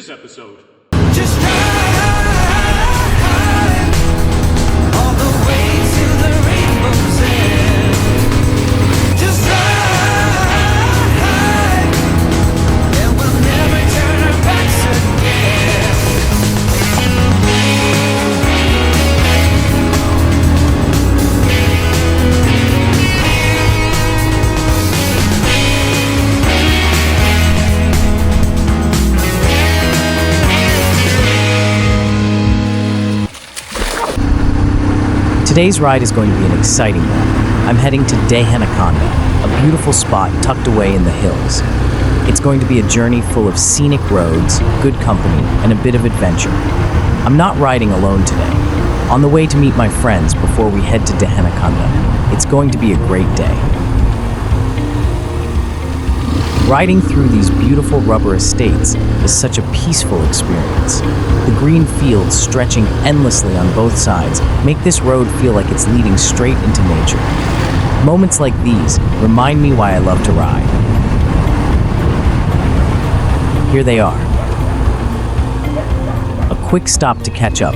this episode. Just ride all the way to the rainbow's end. Just ride, and we'll never turn our backs again. Today's ride is going to be an exciting one. I'm heading to Dehenakanda, a beautiful spot tucked away in the hills. It's going to be a journey full of scenic roads, good company, and a bit of adventure. I'm not riding alone today. On the way to meet my friends before we head to Dehenakanda, it's going to be a great day. Riding through these beautiful rubber estates is such a peaceful experience. The green fields stretching endlessly on both sides make this road feel like it's leading straight into nature. Moments like these remind me why I love to ride. Here they are. A quick stop to catch up.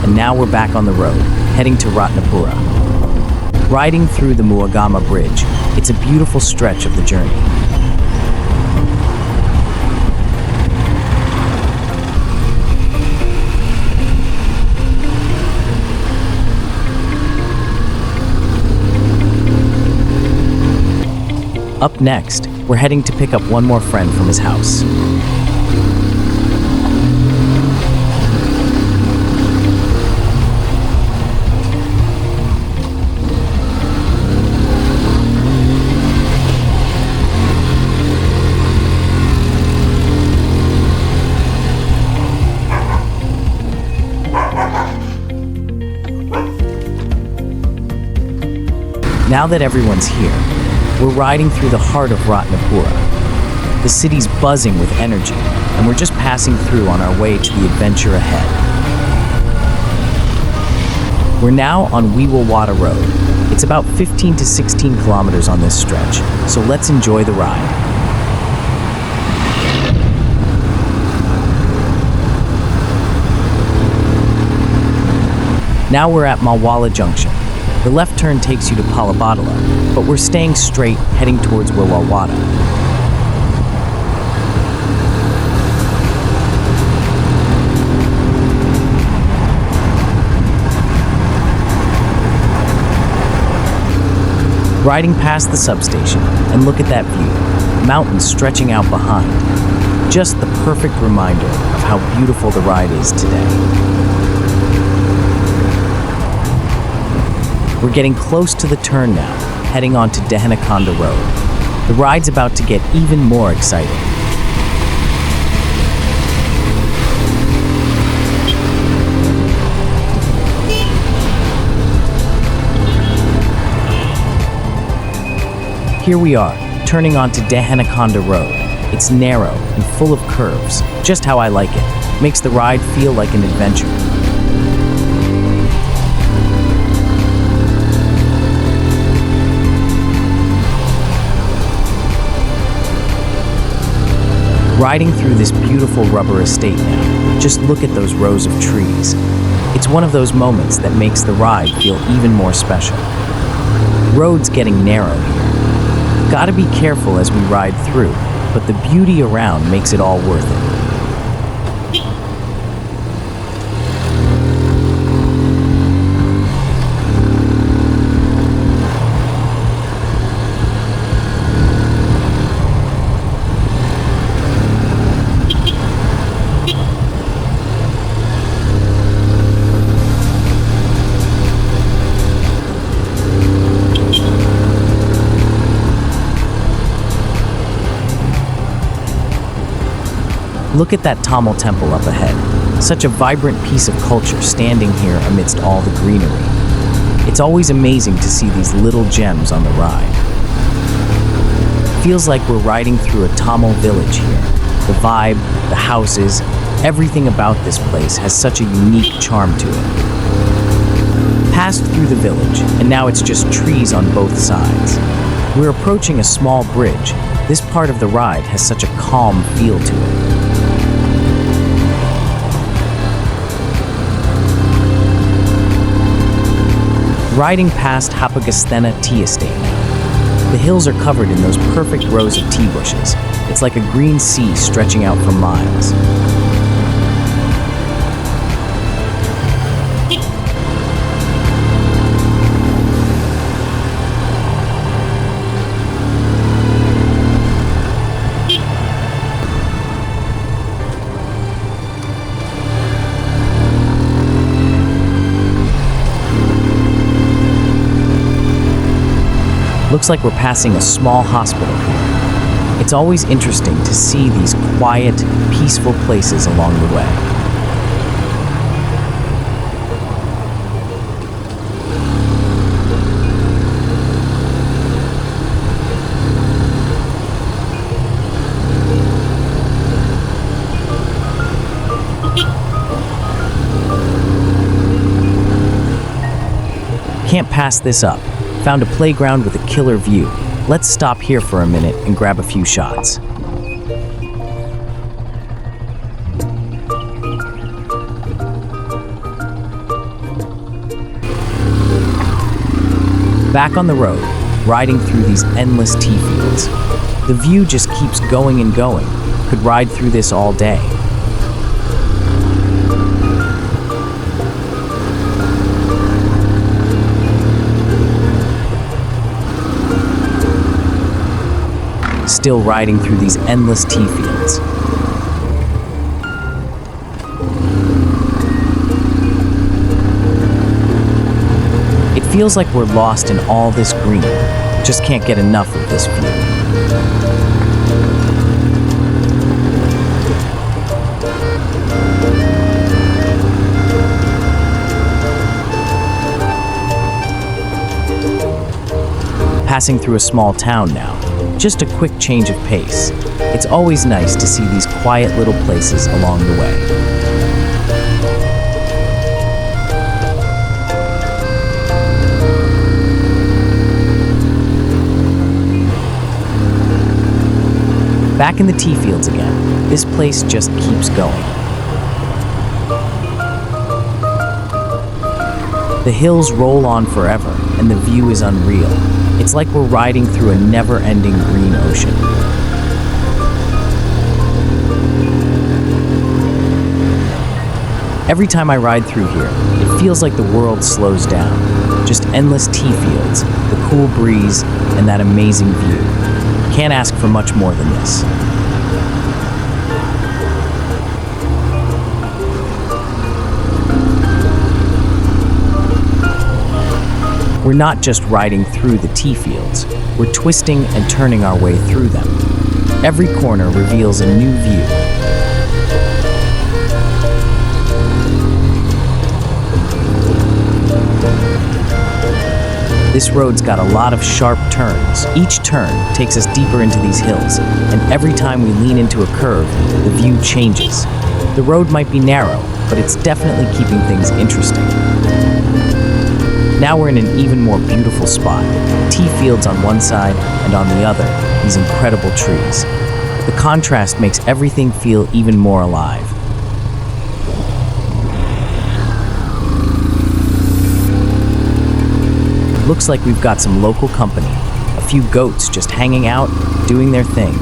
And now we're back on the road, heading to Ratnapura. Riding through the Muagama Bridge, it's a beautiful stretch of the journey. Up next, we're heading to pick up one more friend from his house. Now that everyone's here, we're riding through the heart of Ratnapura. The city's buzzing with energy, and we're just passing through on our way to the adventure ahead. We're now on Wiwawada Road. It's about 15 to 16 kilometers on this stretch, so let's enjoy the ride. Now we're at Mawala Junction. The left turn takes you to Palabadala, but we're staying straight, heading towards Wiwawada. Riding past the substation, and look at that view, mountains stretching out behind. Just the perfect reminder of how beautiful the ride is today. We're getting close to the turn now, heading on to Dehenakanda Road. The ride's about to get even more exciting. Here we are, turning onto Dehenakanda Road. It's narrow and full of curves, just how I like it. Makes the ride feel like an adventure. Riding through this beautiful rubber estate now, just look at those rows of trees. It's one of those moments that makes the ride feel even more special. Road's getting narrow here. Gotta be careful as we ride through, but the beauty around makes it all worth it. Look at that Tamil temple up ahead. Such a vibrant piece of culture standing here amidst all the greenery. It's always amazing to see these little gems on the ride. Feels like we're riding through a Tamil village here. The vibe, the houses, Everything about this place has such a unique charm to it. Passed through the village, and now it's just trees on both sides. We're approaching a small bridge. This part of the ride has such a calm feel to it. Riding past Hapagastena Tea Estate now. The hills are covered in those perfect rows of tea bushes. It's like a green sea stretching out for miles. Looks like we're passing a small hospital here. It's always interesting to see these quiet, peaceful places along the way. Can't pass this up. Found a playground with a killer view. Let's stop here for a minute and grab a few shots. Back on the road, riding through these endless tea fields. The view just keeps going and going. Could ride through this all day. Still riding through these endless tea fields. It feels like we're lost in all this green. Just can't get enough of this view. Passing through a small town now. Just a quick change of pace. It's always nice to see these quiet little places along the way. Back in the tea fields again. This place just keeps going. The hills roll on forever, and the view is unreal. It's like we're riding through a never-ending green ocean. Every time I ride through here, it feels like the world slows down. Just endless tea fields, the cool breeze, and that amazing view. Can't ask for much more than this. We're not just riding through the tea fields, we're twisting and turning our way through them. Every corner reveals a new view. This road's got a lot of sharp turns. Each turn takes us deeper into these hills, and every time we lean into a curve, the view changes. The road might be narrow, but it's definitely keeping things interesting. Now we're in an even more beautiful spot. Tea fields on one side, and on the other, these incredible trees. The contrast makes everything feel even more alive. Looks like we've got some local company. A few goats just hanging out, doing their thing.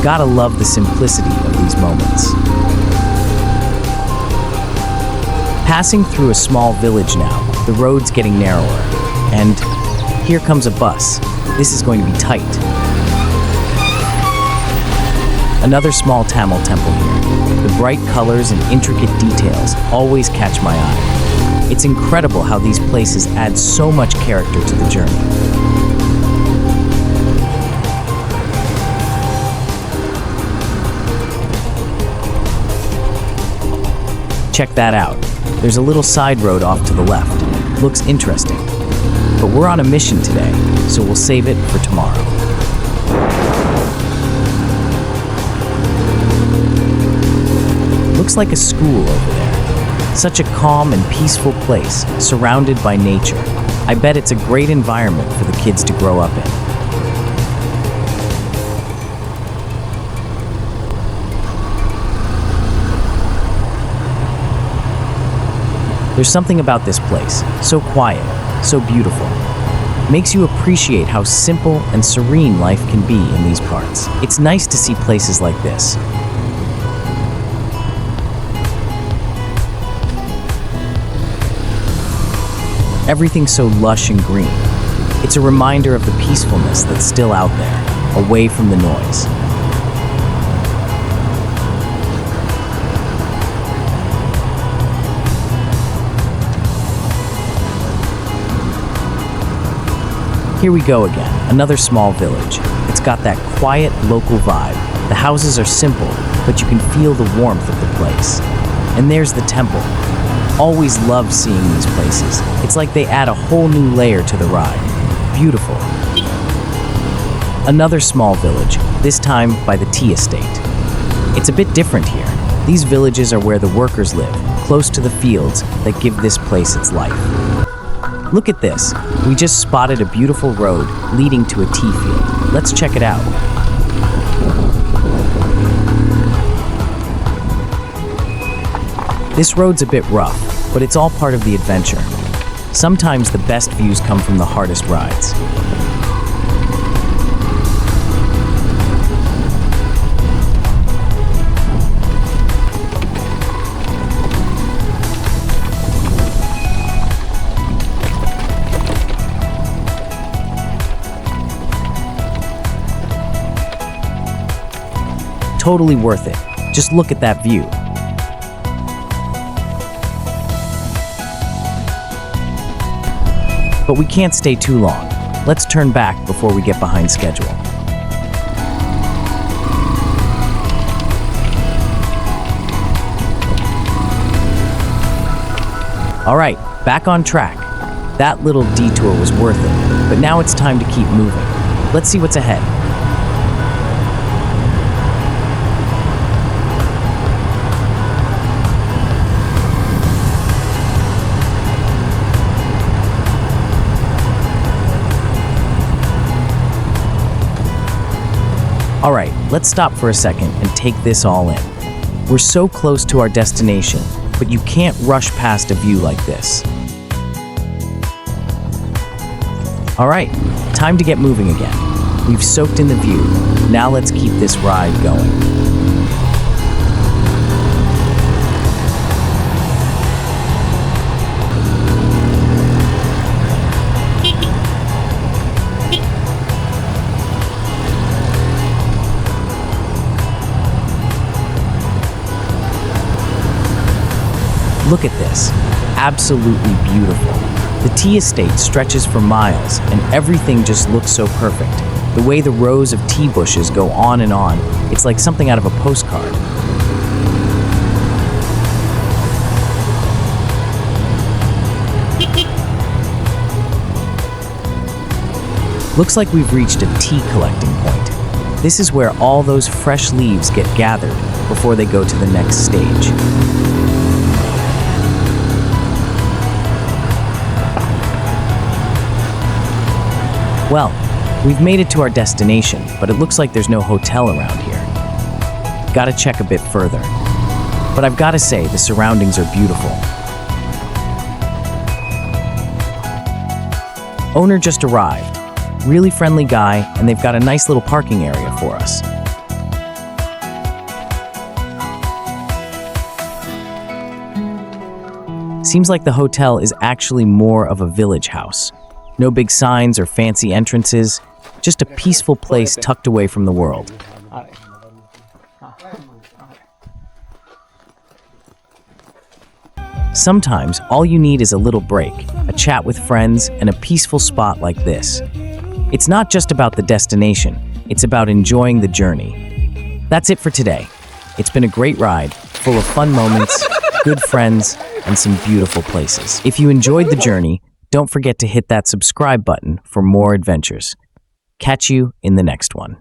Gotta love the simplicity of these moments. Passing through a small village now, the road's getting narrower. And here comes a bus. This is going to be tight. Another small Tamil temple here. The bright colors and intricate details always catch my eye. It's incredible how these places add so much character to the journey. Check that out. There's a little side road off to the left. Looks interesting. But we're on a mission today, so we'll save it for tomorrow. Looks like a school over there. Such a calm and peaceful place, surrounded by nature. I bet it's a great environment for the kids to grow up in. There's something about this place, so quiet, so beautiful. Makes you appreciate how simple and serene life can be in these parts. It's nice to see places like this. Everything's so lush and green. It's a reminder of the peacefulness that's still out there, away from the noise. Here we go again, another small village. It's got that quiet local vibe. The houses are simple, but you can feel the warmth of the place. And there's the temple. Always love seeing these places. It's like they add a whole new layer to the ride. Beautiful. Another small village, this time by the tea estate. It's a bit different here. These villages are where the workers live, close to the fields that give this place its life. Look at this. We just spotted a beautiful road leading to a tea field. Let's check it out. This road's a bit rough, but it's all part of the adventure. Sometimes the best views come from the hardest rides. Totally worth it. Just look at that view. But we can't stay too long. Let's turn back before we get behind schedule. All right, back on track. That little detour was worth it, but now it's time to keep moving. Let's see what's ahead. All right, let's stop for a second and take this all in. We're so close to our destination, but you can't rush past a view like this. All right, time to get moving again. We've soaked in the view. Now let's keep this ride going. Look at this. Absolutely beautiful. The tea estate stretches for miles, and everything just looks so perfect. The way the rows of tea bushes go on, it's like something out of a postcard. Looks like we've reached a tea collecting point. This is where all those fresh leaves get gathered before they go to the next stage. Well, we've made it to our destination, but it looks like there's no hotel around here. Gotta check a bit further. But I've gotta say, the surroundings are beautiful. Owner just arrived. Really friendly guy, and they've got a nice little parking area for us. Seems like the hotel is actually more of a village house. No big signs or fancy entrances, just a peaceful place tucked away from the world. Sometimes all you need is a little break, a chat with friends, and a peaceful spot like this. It's not just about the destination, it's about enjoying the journey. That's it for today. It's been a great ride, full of fun moments, good friends, and some beautiful places. If you enjoyed the journey, don't forget to hit that subscribe button for more adventures. Catch you in the next one.